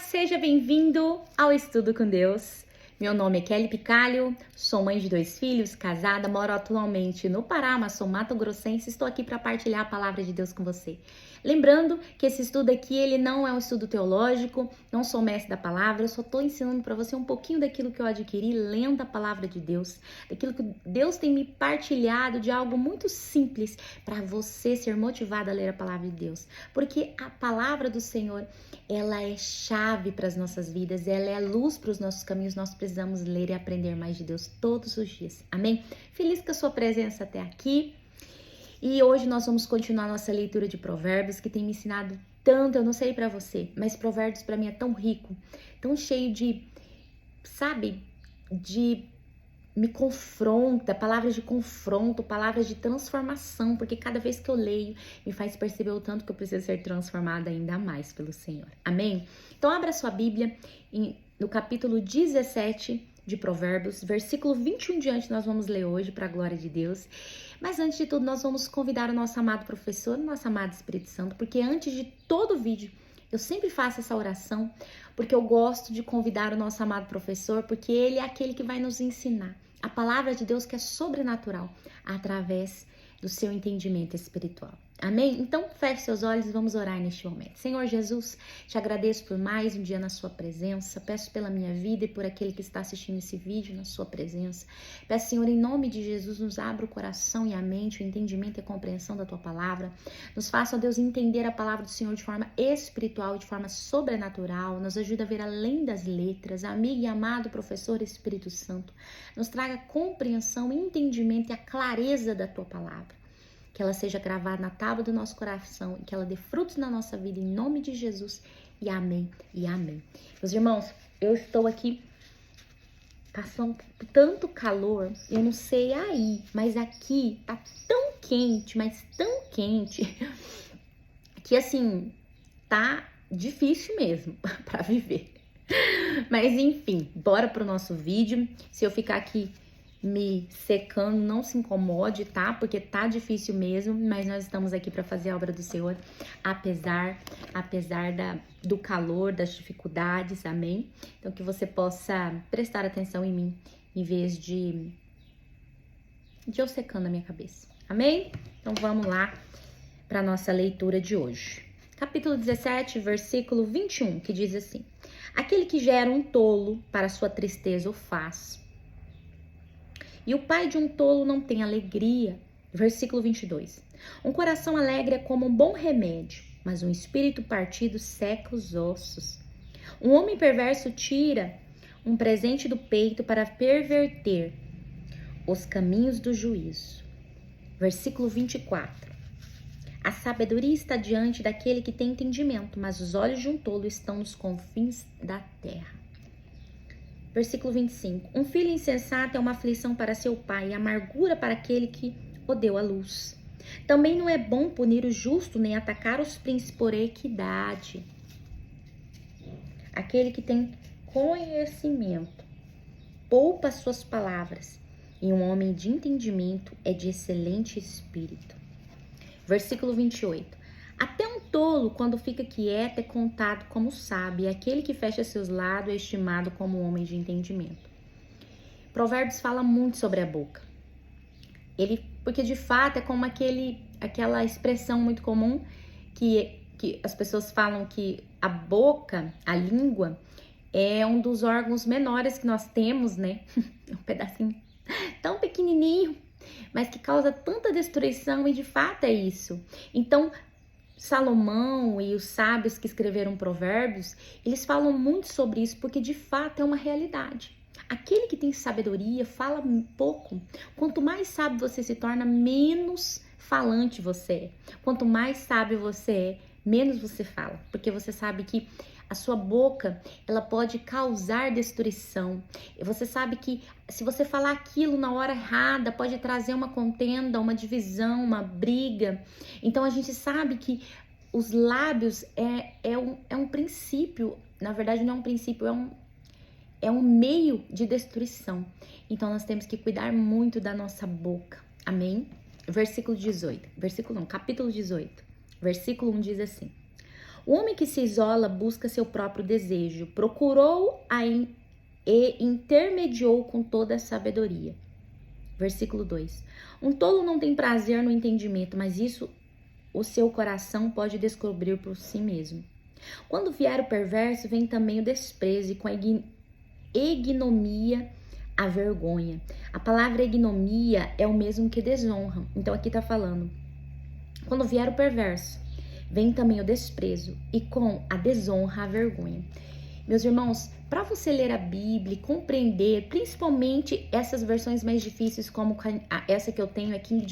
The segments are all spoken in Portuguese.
seja bem-vindo ao Estudo com Deus. Meu nome é Kelly Picalho, sou mãe de 2 filhos, casada, moro atualmente no Pará, mas sou mato-grossense. Estou aqui para partilhar a palavra de Deus com você. Lembrando que esse estudo aqui, ele não é um estudo teológico, não sou mestre da palavra, eu só estou ensinando para você um pouquinho daquilo que eu adquiri lendo a palavra de Deus, daquilo que Deus tem me partilhado de algo muito simples para você ser motivado a ler a palavra de Deus. Porque a palavra do Senhor, ela é chave para as nossas vidas, ela é luz para os nossos caminhos. Nós precisamos ler e aprender mais de Deus todos os dias. Amém? Feliz com a sua presença até aqui. E hoje nós vamos continuar nossa leitura de Provérbios, que tem me ensinado tanto. Eu não sei para você, mas Provérbios para mim é tão rico, tão cheio de, de me confronta, palavras de confronto, palavras de transformação, porque cada vez que eu leio, me faz perceber o tanto que eu preciso ser transformada ainda mais pelo Senhor. Amém? Então abra sua Bíblia no capítulo 17 de Provérbios, versículo 21 em diante nós vamos ler hoje, para a glória de Deus. Mas antes de tudo, nós vamos convidar o nosso amado professor, o nosso amado Espírito Santo, porque antes de todo vídeo, eu sempre faço essa oração, porque eu gosto de convidar o nosso amado professor, porque ele é aquele que vai nos ensinar a palavra de Deus, que é sobrenatural, através do seu entendimento espiritual. Amém? Então, feche seus olhos e vamos orar neste momento. Senhor Jesus, te agradeço por mais um dia na sua presença. Peço pela minha vida e por aquele que está assistindo esse vídeo na sua presença. Peço, Senhor, em nome de Jesus, nos abra o coração e a mente, o entendimento e a compreensão da tua palavra. Nos faça, ó Deus, entender a palavra do Senhor de forma espiritual, de forma sobrenatural. Nos ajuda a ver além das letras. Amigo e amado professor Espírito Santo, nos traga compreensão, entendimento e a clareza da tua palavra. Que ela seja gravada na tábua do nosso coração e que ela dê frutos na nossa vida, em nome de Jesus. E amém, e amém. Meus irmãos, eu estou aqui passando por tanto calor, eu não sei aí, mas aqui tá tão quente, mas tão quente, que assim, tá difícil mesmo para viver. Mas enfim, bora pro nosso vídeo. Se eu ficar aqui me secando, não se incomode, tá? Porque tá difícil mesmo, mas nós estamos aqui para fazer a obra do Senhor, apesar do calor, das dificuldades, amém? Então que você possa prestar atenção em mim, em vez de eu secando a minha cabeça, amém? Então vamos lá para nossa leitura de hoje. Capítulo 17, versículo 21, que diz assim: aquele que gera um tolo, para sua tristeza o faz. E o pai de um tolo não tem alegria. Versículo 22. Um coração alegre é como um bom remédio, mas um espírito partido seca os ossos. Um homem perverso tira um presente do peito para perverter os caminhos do juízo. Versículo 24. A sabedoria está diante daquele que tem entendimento, mas os olhos de um tolo estão nos confins da terra. Versículo 25. Um filho insensato é uma aflição para seu pai, e amargura para aquele que o deu à luz. Também não é bom punir o justo, nem atacar os príncipes por equidade. Aquele que tem conhecimento poupa suas palavras, e um homem de entendimento é de excelente espírito. Versículo 28. Até um tolo, quando fica quieto, é contado como sábio, e aquele que fecha seus lábios é estimado como um homem de entendimento. Provérbios fala muito sobre a boca. Porque de fato é como aquela expressão muito comum que as pessoas falam que a boca, a língua, é um dos órgãos menores que nós temos, né? Um pedacinho tão pequenininho, mas que causa tanta destruição, e de fato é isso. Então, Salomão e os sábios que escreveram Provérbios, eles falam muito sobre isso, porque de fato é uma realidade. Aquele que tem sabedoria fala pouco. Quanto mais sábio você se torna, menos falante você é. Quanto mais sábio você é, menos você fala, porque você sabe que a sua boca, ela pode causar destruição. E você sabe que se você falar aquilo na hora errada, pode trazer uma contenda, uma divisão, uma briga. Então a gente sabe que os lábios é um princípio, na verdade não é um princípio, é um meio de destruição. Então nós temos que cuidar muito da nossa boca. Amém? Capítulo 18, versículo 1 diz assim: O homem que se isola busca seu próprio desejo, procurou e intermediou com toda a sabedoria. Versículo 2. Um tolo não tem prazer no entendimento, mas isso o seu coração pode descobrir por si mesmo. Quando vier o perverso, vem também o desprezo, e com a ignomia a vergonha. A palavra ignomia é o mesmo que desonra. Então aqui tá falando, quando vier o perverso, vem também o desprezo, e com a desonra a vergonha. Meus irmãos, para você ler a Bíblia e compreender, principalmente essas versões mais difíceis, como essa que eu tenho é King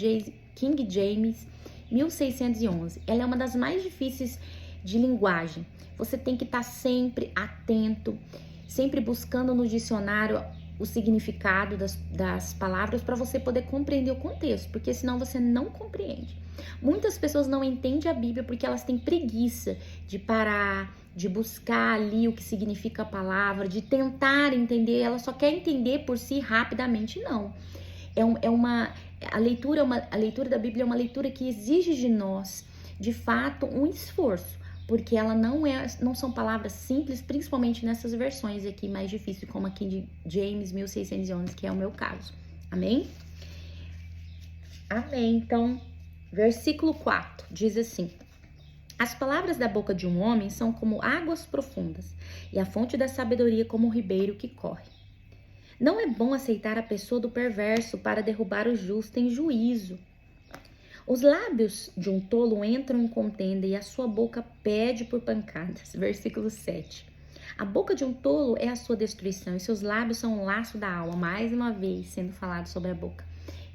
James 1611. Ela é uma das mais difíceis de linguagem. Você tem que estar sempre atento, sempre buscando no dicionário o significado das palavras para você poder compreender o contexto, porque senão você não compreende. Muitas pessoas não entendem a Bíblia porque elas têm preguiça de parar, de buscar ali o que significa a palavra, de tentar entender. Ela só quer entender por si rapidamente. Não. A leitura da Bíblia é uma leitura que exige de nós, de fato, um esforço, porque ela não são palavras simples, principalmente nessas versões aqui mais difíceis, como aqui de James 1611, que é o meu caso. Amém? Amém. Então, versículo 4 diz assim: as palavras da boca de um homem são como águas profundas, e a fonte da sabedoria como um ribeiro que corre. Não é bom aceitar a pessoa do perverso para derrubar o justo em juízo. Os lábios de um tolo entram em contenda e a sua boca pede por pancadas. Versículo 7. A boca de um tolo é a sua destruição e seus lábios são um laço da alma. Mais uma vez sendo falado sobre a boca,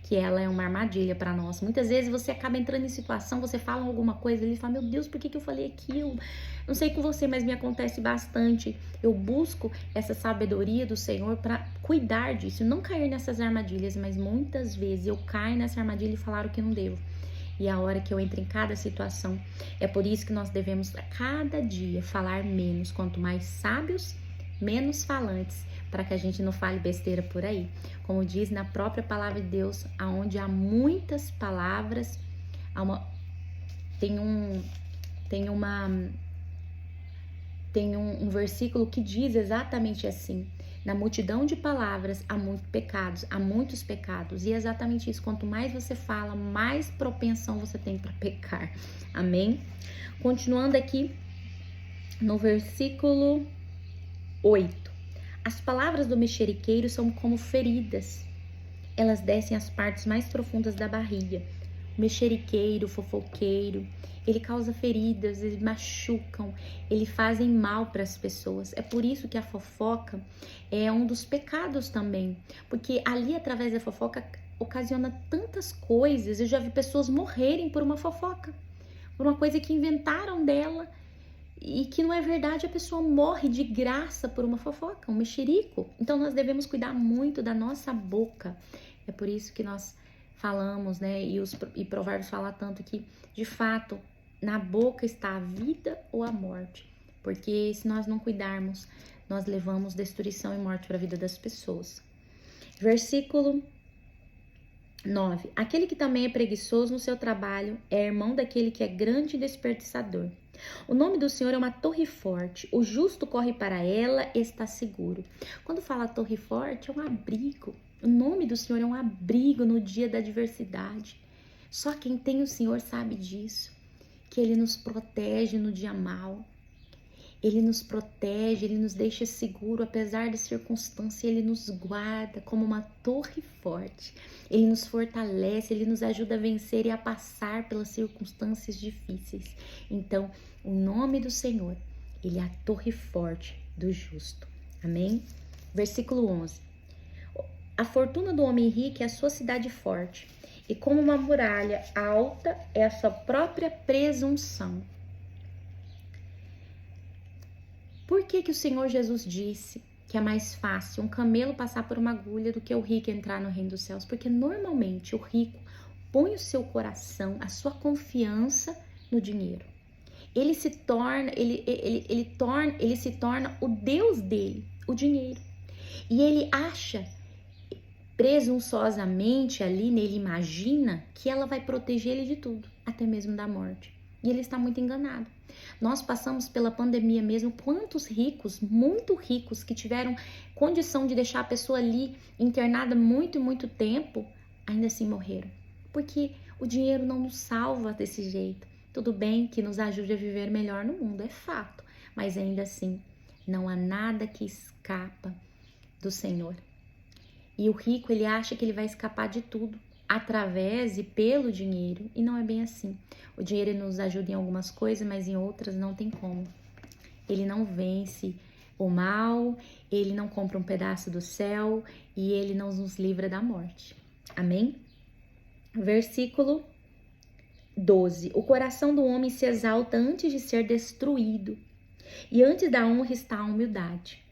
que ela é uma armadilha para nós. Muitas vezes você acaba entrando em situação, você fala alguma coisa e fala, meu Deus, por que eu falei aquilo? Não sei com você, mas me acontece bastante. Eu busco essa sabedoria do Senhor para cuidar disso, não cair nessas armadilhas, mas muitas vezes eu caio nessa armadilha e falar o que não devo. E a hora que eu entro em cada situação, é por isso que nós devemos a cada dia falar menos. Quanto mais sábios, menos falantes, para que a gente não fale besteira por aí. Como diz na própria palavra de Deus, aonde há muitas palavras, tem um versículo que diz exatamente assim: na multidão de palavras há muitos pecados. E é exatamente isso, quanto mais você fala, mais propensão você tem para pecar. Amém? Continuando aqui no versículo 8. As palavras do mexeriqueiro são como feridas. Elas descem às partes mais profundas da barriga. O mexeriqueiro, o fofoqueiro, ele causa feridas, eles machucam, eles fazem mal para as pessoas. É por isso que a fofoca é um dos pecados também. Porque ali, através da fofoca, ocasiona tantas coisas. Eu já vi pessoas morrerem por uma fofoca, por uma coisa que inventaram dela e que não é verdade. A pessoa morre de graça por uma fofoca, um mexerico. Então nós devemos cuidar muito da nossa boca. É por isso que nós falamos, né? E Provérbios fala tanto que, de fato, na boca está a vida ou a morte. Porque se nós não cuidarmos, nós levamos destruição e morte para a vida das pessoas. Versículo 9. Aquele que também é preguiçoso no seu trabalho é irmão daquele que é grande desperdiçador. O nome do Senhor é uma torre forte, o justo corre para ela e está seguro. Quando fala torre forte, é um abrigo. O nome do Senhor é um abrigo no dia da adversidade. Só quem tem o Senhor sabe disso, que Ele nos protege no dia mau. Ele nos protege, Ele nos deixa seguro, apesar das circunstâncias, Ele nos guarda como uma torre forte. Ele nos fortalece, Ele nos ajuda a vencer e a passar pelas circunstâncias difíceis. Então, o nome do Senhor, Ele é a torre forte do justo. Amém? Versículo 11. A fortuna do homem rico é a sua cidade forte, e como uma muralha alta é a sua própria presunção. Por que o Senhor Jesus disse que é mais fácil um camelo passar por uma agulha do que o rico entrar no reino dos céus? Porque normalmente o rico põe o seu coração, a sua confiança no dinheiro. Ele se torna o Deus dele, o dinheiro. E ele acha presunçosamente ali, ele imagina que ela vai proteger ele de tudo, até mesmo da morte. E ele está muito enganado. Nós passamos pela pandemia mesmo, quantos ricos, muito ricos, que tiveram condição de deixar a pessoa ali internada muito e muito tempo, ainda assim morreram. Porque o dinheiro não nos salva desse jeito. Tudo bem que nos ajude a viver melhor no mundo, é fato. Mas ainda assim, não há nada que escapa do Senhor. E o rico, ele acha que ele vai escapar de tudo através e pelo dinheiro, e não é bem assim. O dinheiro nos ajuda em algumas coisas, mas em outras não tem como. Ele não vence o mal, ele não compra um pedaço do céu e ele não nos livra da morte. Amém? Versículo 12. O coração do homem se exalta antes de ser destruído, e antes da honra está a humildade.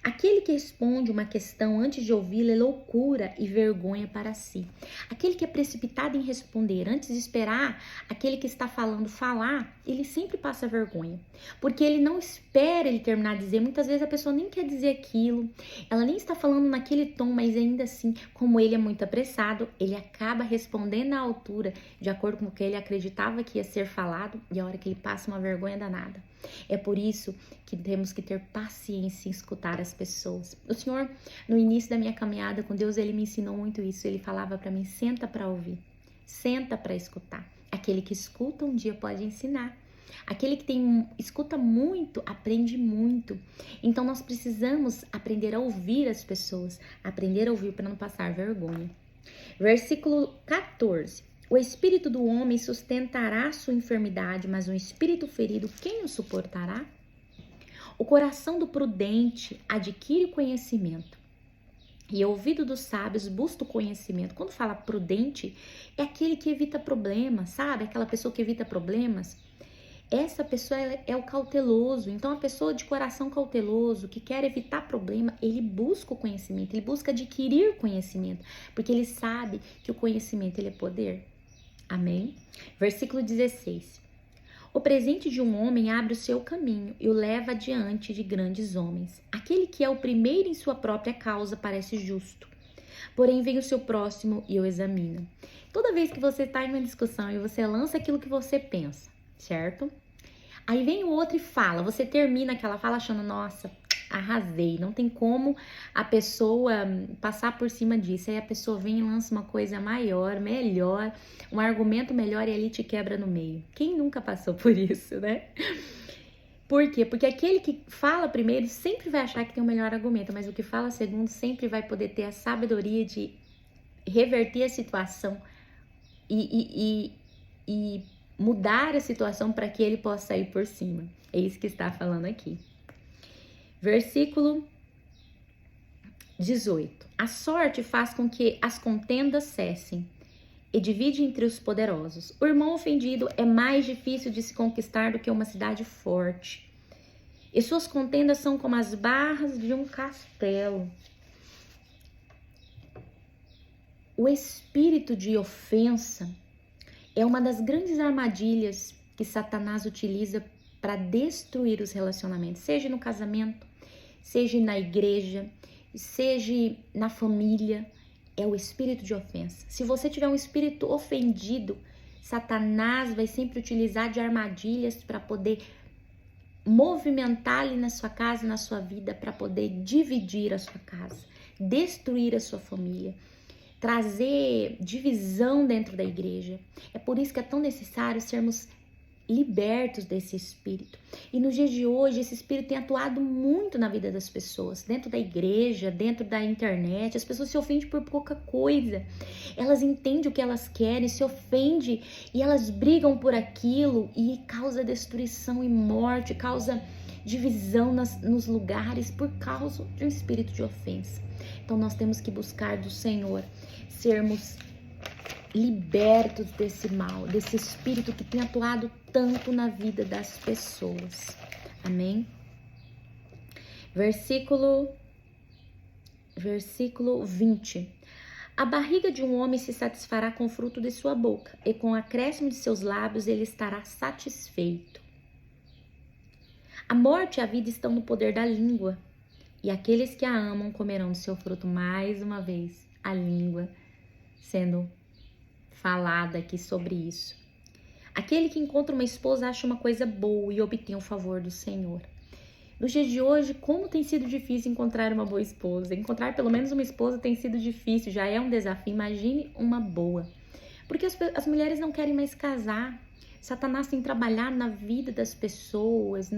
Aquele que responde uma questão antes de ouvi-la é loucura e vergonha para si. Aquele que é precipitado em responder antes de esperar aquele que está falando falar, ele sempre passa vergonha. Porque ele não espera ele terminar de dizer. Muitas vezes a pessoa nem quer dizer aquilo, ela nem está falando naquele tom, mas ainda assim, como ele é muito apressado, ele acaba respondendo à altura, de acordo com o que ele acreditava que ia ser falado, e a hora que ele passa uma vergonha danada. É por isso que temos que ter paciência em escutar as pessoas. O Senhor, no início da minha caminhada com Deus, Ele me ensinou muito isso. Ele falava para mim, senta para ouvir, senta para escutar. Aquele que escuta um dia pode ensinar. Aquele que escuta muito, aprende muito. Então nós precisamos aprender a ouvir as pessoas, aprender a ouvir para não passar vergonha. Versículo 14. O espírito do homem sustentará sua enfermidade, mas um espírito ferido, quem o suportará? O coração do prudente adquire conhecimento, e o ouvido dos sábios busca o conhecimento. Quando fala prudente, é aquele que evita problemas, sabe? Aquela pessoa que evita problemas. Essa pessoa é o cauteloso. Então, a pessoa de coração cauteloso, que quer evitar problema, ele busca o conhecimento, ele busca adquirir conhecimento, porque ele sabe que o conhecimento ele é poder. Amém? Versículo 16. O presente de um homem abre o seu caminho e o leva adiante de grandes homens. Aquele que é o primeiro em sua própria causa parece justo, porém vem o seu próximo e o examina. Toda vez que você está em uma discussão e você lança aquilo que você pensa, certo? Aí vem o outro e fala, você termina aquela fala achando, nossa, arrasei, não tem como a pessoa passar por cima disso. Aí a pessoa vem e lança uma coisa maior, melhor, um argumento melhor e ali te quebra no meio. Quem nunca passou por isso, né? Por quê? Porque aquele que fala primeiro sempre vai achar que tem o melhor argumento, mas o que fala segundo sempre vai poder ter a sabedoria de reverter a situação e mudar a situação para que ele possa sair por cima. É isso que está falando aqui. Versículo 18. A sorte faz com que as contendas cessem e divide entre os poderosos. O irmão ofendido é mais difícil de se conquistar do que uma cidade forte. E suas contendas são como as barras de um castelo. O espírito de ofensa é uma das grandes armadilhas que Satanás utiliza para destruir os relacionamentos, seja no casamento, seja na igreja, seja na família. É o espírito de ofensa. Se você tiver um espírito ofendido, Satanás vai sempre utilizar de armadilhas para poder movimentar ali na sua casa, na sua vida, para poder dividir a sua casa, destruir a sua família, trazer divisão dentro da igreja. É por isso que é tão necessário sermos libertos desse espírito. E nos dias de hoje, esse espírito tem atuado muito na vida das pessoas, dentro da igreja, dentro da internet. As pessoas se ofendem por pouca coisa. Elas entendem o que elas querem, se ofendem e elas brigam por aquilo e causa destruição e morte, causa divisão nos lugares por causa de um espírito de ofensa. Então nós temos que buscar do Senhor sermos libertos desse mal, desse espírito que tem atuado tanto na vida das pessoas. Amém? Versículo 20. A barriga de um homem se satisfará com o fruto de sua boca, e com o acréscimo de seus lábios ele estará satisfeito. A morte e a vida estão no poder da língua, e aqueles que a amam comerão do seu fruto. Mais uma vez, a língua sendo falada aqui sobre isso. Aquele que encontra uma esposa acha uma coisa boa e obtém o favor do Senhor. Nos dias de hoje, como tem sido difícil encontrar uma boa esposa? Encontrar pelo menos uma esposa tem sido difícil, já é um desafio. Imagine uma boa. Porque as mulheres não querem mais casar. Satanás tem trabalhado na vida das pessoas,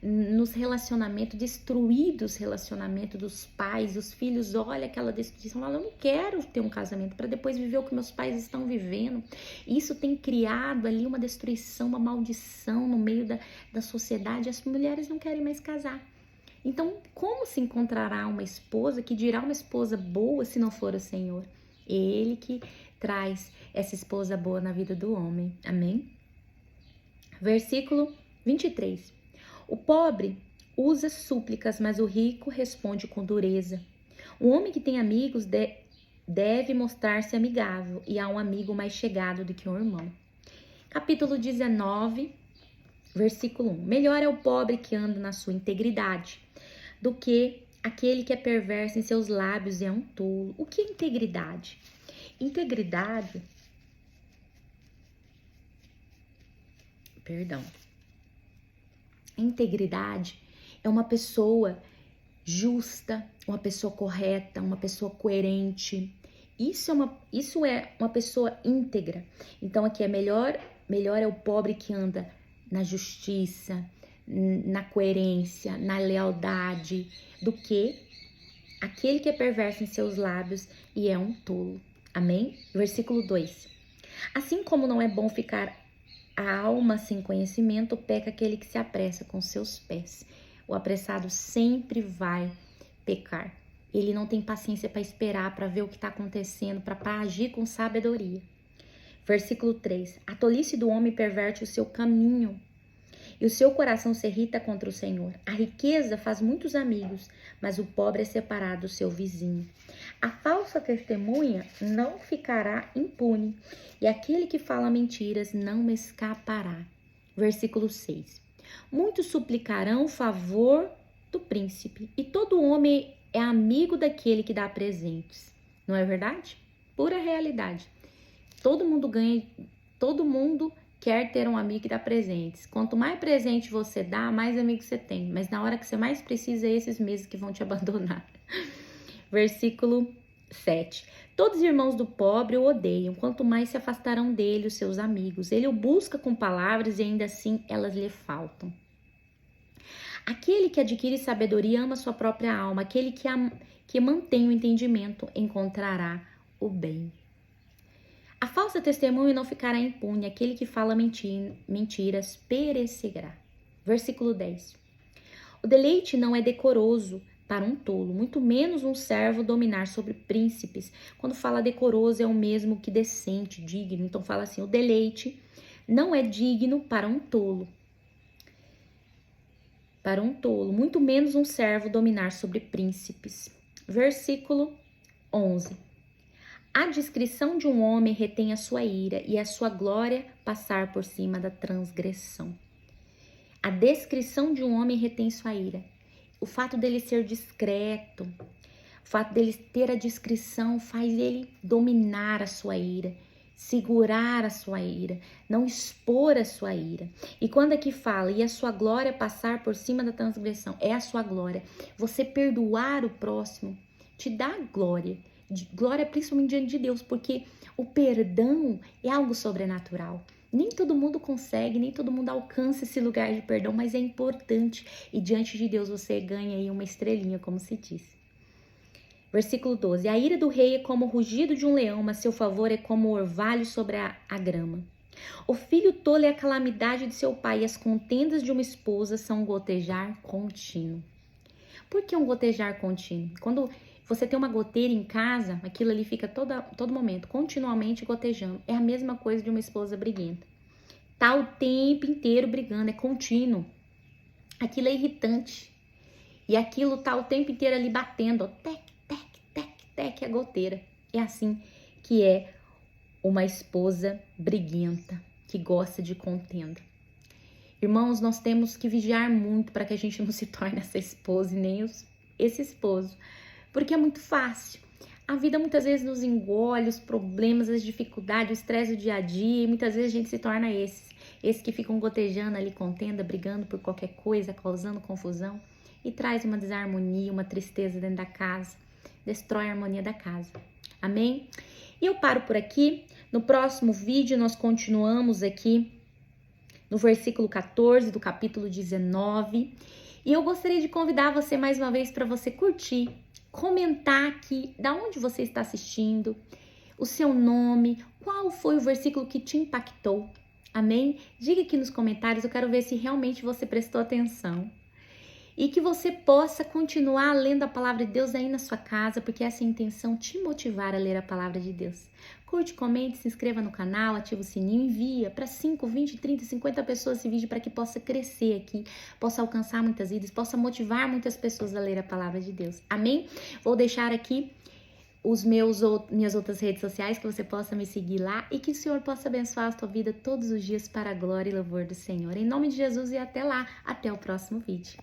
nos relacionamentos, destruído os relacionamentos dos pais, os filhos. Olha aquela destruição, fala, eu não quero ter um casamento para depois viver o que meus pais estão vivendo. Isso tem criado ali uma destruição, uma maldição no meio da sociedade. As mulheres não querem mais casar. Então, como se encontrará uma esposa que dirá uma esposa boa se não for o Senhor? Ele que traz essa esposa boa na vida do homem. Amém? Versículo 23. O pobre usa súplicas, mas o rico responde com dureza. O homem que tem amigos deve mostrar-se amigável, e há um amigo mais chegado do que um irmão. Capítulo 19, versículo 1. Melhor é o pobre que anda na sua integridade do que aquele que é perverso em seus lábios e é um tolo. O que é integridade? Integridade é uma pessoa justa, uma pessoa correta, uma pessoa coerente. Isso é uma pessoa íntegra. Então aqui é melhor é o pobre que anda na justiça, na coerência, na lealdade, do que aquele que é perverso em seus lábios e é um tolo. Amém? Versículo 2. Assim como não é bom ficar a alma sem conhecimento, peca aquele que se apressa com seus pés. O apressado sempre vai pecar. Ele não tem paciência para esperar, para ver o que está acontecendo, para agir com sabedoria. Versículo 3. A tolice do homem perverte o seu caminho e o seu coração se irrita contra o Senhor. A riqueza faz muitos amigos, mas o pobre é separado do seu vizinho. A falsa testemunha não ficará impune, e aquele que fala mentiras não escapará. Versículo 6. Muitos suplicarão o favor do príncipe, e todo homem é amigo daquele que dá presentes. Não é verdade? Pura realidade. Todo mundo ganha, todo mundo quer ter um amigo que dá presentes. Quanto mais presente você dá, mais amigos você tem. Mas na hora que você mais precisa, é esses meses que vão te abandonar. Versículo 7. Todos os irmãos do pobre o odeiam, quanto mais se afastarão dele os seus amigos. Ele o busca com palavras e ainda assim elas lhe faltam. Aquele que adquire sabedoria ama sua própria alma. Aquele que mantém o entendimento encontrará o bem. A falsa testemunha não ficará impune. Aquele que fala mentiras perecerá. Versículo 10. O deleite não é decoroso para um tolo, muito menos um servo dominar sobre príncipes. Quando fala decoroso é o mesmo que decente, digno. Então fala assim, o deleite não é digno para um tolo. Muito menos um servo dominar sobre príncipes. Versículo 11. A discrição de um homem retém a sua ira e a sua glória passar por cima da transgressão. A descrição de um homem retém sua ira. O fato dele ser discreto, o fato dele ter a discrição faz ele dominar a sua ira, segurar a sua ira, não expor a sua ira. E quando aqui fala, e a sua glória passar por cima da transgressão, é a sua glória. Você perdoar o próximo te dá glória. Glória principalmente diante de Deus, porque o perdão é algo sobrenatural. Nem todo mundo consegue, nem todo mundo alcança esse lugar de perdão, mas é importante. E diante de Deus você ganha aí uma estrelinha, como se diz. Versículo 12. A ira do rei é como o rugido de um leão, mas seu favor é como o orvalho sobre a grama. O filho tolo é a calamidade de seu pai, e as contendas de uma esposa são um gotejar contínuo. Por que um gotejar contínuo? Quando você tem uma goteira em casa, aquilo ali fica todo momento, continuamente gotejando. É a mesma coisa de uma esposa briguenta. Tá o tempo inteiro brigando, é contínuo. Aquilo é irritante. E aquilo tá o tempo inteiro ali batendo, ó, tec, tec, tec, tec, a goteira. É assim que é uma esposa briguenta, que gosta de contenda. Irmãos, nós temos que vigiar muito para que a gente não se torne essa esposa e nem esse esposo. Porque é muito fácil. A vida muitas vezes nos engole, os problemas, as dificuldades, o estresse do dia a dia, e muitas vezes a gente se torna esses que ficam gotejando ali, contenda, brigando por qualquer coisa, causando confusão, e traz uma desarmonia, uma tristeza dentro da casa, destrói a harmonia da casa. Amém? E eu paro por aqui. No próximo vídeo nós continuamos aqui no versículo 14 do capítulo 19. E eu gostaria de convidar você mais uma vez para você curtir, comentar aqui da onde você está assistindo, o seu nome, qual foi o versículo que te impactou. Amém? Diga aqui nos comentários, eu quero ver se realmente você prestou atenção. E que você possa continuar lendo a palavra de Deus aí na sua casa, porque essa é a intenção, te motivar a ler a palavra de Deus. Curte, comente, se inscreva no canal, ativa o sininho, envia para 5, 20, 30, 50 pessoas esse vídeo para que possa crescer aqui, possa alcançar muitas vidas, possa motivar muitas pessoas a ler a palavra de Deus. Amém? Vou deixar aqui minhas outras redes sociais, que você possa me seguir lá e que o Senhor possa abençoar a sua vida todos os dias para a glória e louvor do Senhor. Em nome de Jesus e até lá, até o próximo vídeo.